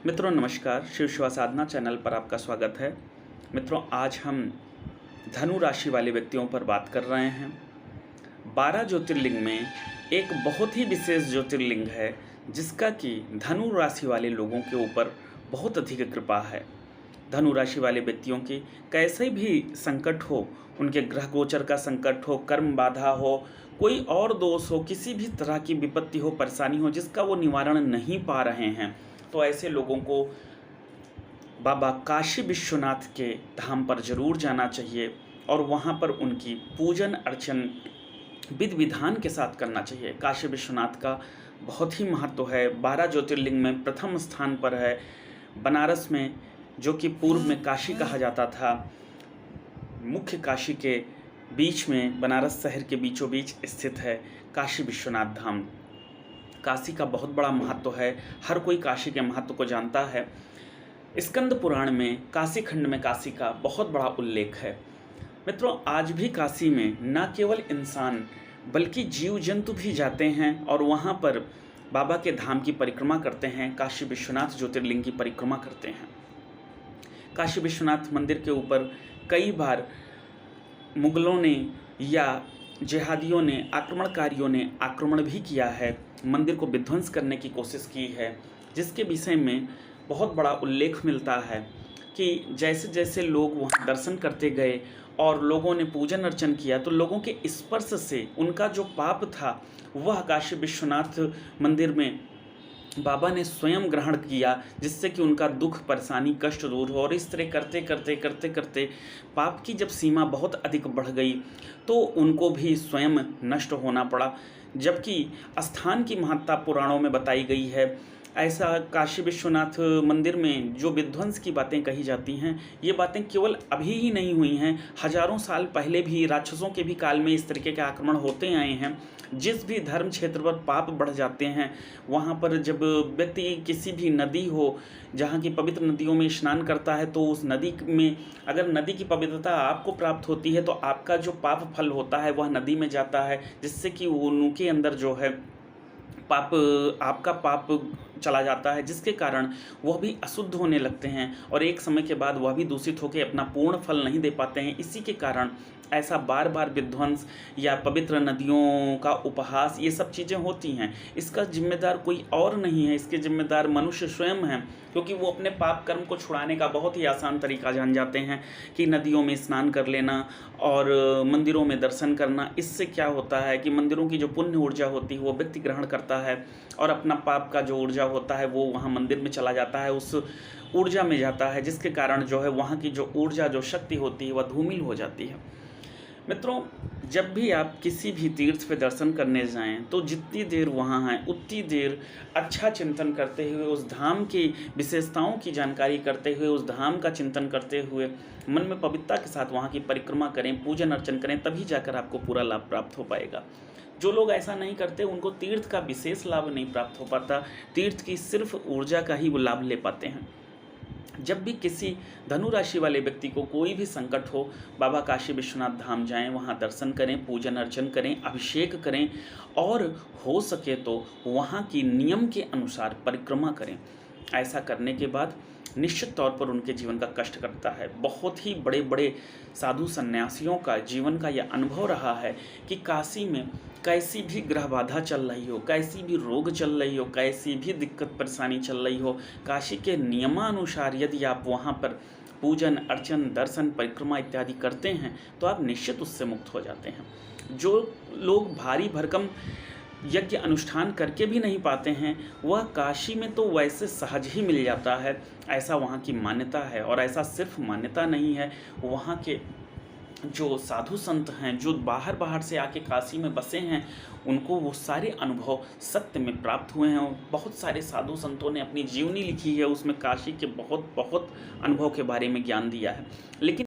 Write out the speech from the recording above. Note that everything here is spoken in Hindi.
मित्रों नमस्कार, शिव शिवा साधना चैनल पर आपका स्वागत है। मित्रों आज हम धनु राशि वाले व्यक्तियों पर बात कर रहे हैं। 12 ज्योतिर्लिंग में एक बहुत ही विशेष ज्योतिर्लिंग है जिसका कि धनु राशि वाले लोगों के ऊपर बहुत अधिक कृपा है। धनु राशि वाले व्यक्तियों की कैसे भी संकट हो, उनके ग्रह गोचर का संकट हो, कर्म बाधा हो, कोई और दोष हो, किसी भी तरह की विपत्ति हो, परेशानी हो जिसका वो निवारण नहीं पा रहे हैं, तो ऐसे लोगों को बाबा काशी विश्वनाथ के धाम पर जरूर जाना चाहिए और वहाँ पर उनकी पूजन अर्चन विधि विधान के साथ करना चाहिए। काशी विश्वनाथ का बहुत ही महत्व है। 12 ज्योतिर्लिंग में प्रथम स्थान पर है। बनारस में, जो कि पूर्व में काशी कहा जाता था, मुख्य काशी के बीच में, बनारस शहर के बीचों बीच स्थित है काशी विश्वनाथ धाम। काशी का बहुत बड़ा महत्व है, हर कोई काशी के महत्व को जानता है। स्कंद पुराण में काशी खंड में काशी का बहुत बड़ा उल्लेख है। मित्रों आज भी काशी में न केवल इंसान बल्कि जीव जंतु भी जाते हैं और वहाँ पर बाबा के धाम की परिक्रमा करते हैं, काशी विश्वनाथ ज्योतिर्लिंग की परिक्रमा करते हैं। काशी विश्वनाथ मंदिर के ऊपर कई बार मुगलों ने या जिहादियों ने, आक्रमणकारियों ने आक्रमण भी किया है, मंदिर को विध्वंस करने की कोशिश की है, जिसके विषय में बहुत बड़ा उल्लेख मिलता है कि जैसे जैसे लोग वहाँ दर्शन करते गए और लोगों ने पूजन अर्चन किया तो लोगों के स्पर्श से उनका जो पाप था वह काशी विश्वनाथ मंदिर में बाबा ने स्वयं ग्रहण किया, जिससे कि उनका दुख, परेशानी, कष्ट दूर हो। और इस तरह करते करते करते करते पाप की जब सीमा बहुत अधिक बढ़ गई तो उनको भी स्वयं नष्ट होना पड़ा। जबकि स्थान की महत्ता पुराणों में बताई गई है। ऐसा काशी विश्वनाथ मंदिर में जो विध्वंस की बातें कही जाती हैं, ये बातें केवल अभी ही नहीं हुई हैं, हजारों साल पहले भी राक्षसों के भी काल में इस तरीके के आक्रमण होते आए हैं। जिस भी धर्म क्षेत्र पर पाप बढ़ जाते हैं, वहाँ पर जब व्यक्ति किसी भी नदी हो, जहाँ की पवित्र नदियों में स्नान करता है, तो उस नदी में अगर नदी की पवित्रता आपको प्राप्त होती है तो आपका जो पाप फल होता है वह नदी में जाता है, जिससे कि उनके अंदर जो है पाप, आपका पाप चला जाता है, जिसके कारण वह भी अशुद्ध होने लगते हैं और एक समय के बाद वह भी दूषित होकर अपना पूर्ण फल नहीं दे पाते हैं। इसी के कारण ऐसा बार बार विध्वंस या पवित्र नदियों का उपहास, ये सब चीज़ें होती हैं। इसका जिम्मेदार कोई और नहीं है, इसके जिम्मेदार मनुष्य स्वयं हैं, क्योंकि वो अपने पाप कर्म को छुड़ाने का बहुत ही आसान तरीका जान जाते हैं कि नदियों में स्नान कर लेना और मंदिरों में दर्शन करना। इससे क्या होता है कि मंदिरों की जो पुण्य ऊर्जा होती है वो व्यक्ति ग्रहण करता है और अपना पाप का जो ऊर्जा होता है वो वहाँ मंदिर में चला जाता है, उस ऊर्जा में जाता है, जिसके कारण जो है वहाँ की जो ऊर्जा, जो शक्ति होती है वह धूमिल हो जाती है। मित्रों जब भी आप किसी भी तीर्थ पे दर्शन करने जाएं तो जितनी देर वहाँ हैं उतनी देर अच्छा चिंतन करते हुए, उस धाम की विशेषताओं की जानकारी करते हुए, उस धाम का चिंतन करते हुए मन में पवित्रता के साथ वहाँ की परिक्रमा करें, पूजन अर्चन करें, तभी जाकर आपको पूरा लाभ प्राप्त हो पाएगा। जो लोग ऐसा नहीं करते उनको तीर्थ का विशेष लाभ नहीं प्राप्त हो पाता, तीर्थ की सिर्फ ऊर्जा का ही वो लाभ ले पाते हैं। जब भी किसी धनु राशि वाले व्यक्ति को कोई भी संकट हो, बाबा काशी विश्वनाथ धाम जाएं, वहां दर्शन करें, पूजन अर्चन करें, अभिषेक करें और हो सके तो वहां की नियम के अनुसार परिक्रमा करें। ऐसा करने के बाद निश्चित तौर पर उनके जीवन का कष्ट कटता है। बहुत ही बड़े बड़े साधु सन्यासियों का जीवन का यह अनुभव रहा है कि काशी में कैसी भी ग्रह बाधा चल रही हो, कैसी भी रोग चल रही हो, कैसी भी दिक्कत परेशानी चल रही हो, काशी के नियमानुसार यदि आप वहाँ पर पूजन अर्चन, दर्शन, परिक्रमा इत्यादि करते हैं तो आप निश्चित उससे मुक्त हो जाते हैं। जो लोग भारी भरकम यज्ञ अनुष्ठान करके भी नहीं पाते हैं, वह काशी में तो वैसे सहज ही मिल जाता है, ऐसा वहाँ की मान्यता है। और ऐसा सिर्फ मान्यता नहीं है, वहाँ के जो साधु संत हैं, जो बाहर बाहर से आके काशी में बसे हैं, उनको वो सारे अनुभव सत्य में प्राप्त हुए हैं। बहुत सारे साधु संतों ने अपनी जीवनी लिखी है, उसमें काशी के बहुत बहुत अनुभव के बारे में ज्ञान दिया है। लेकिन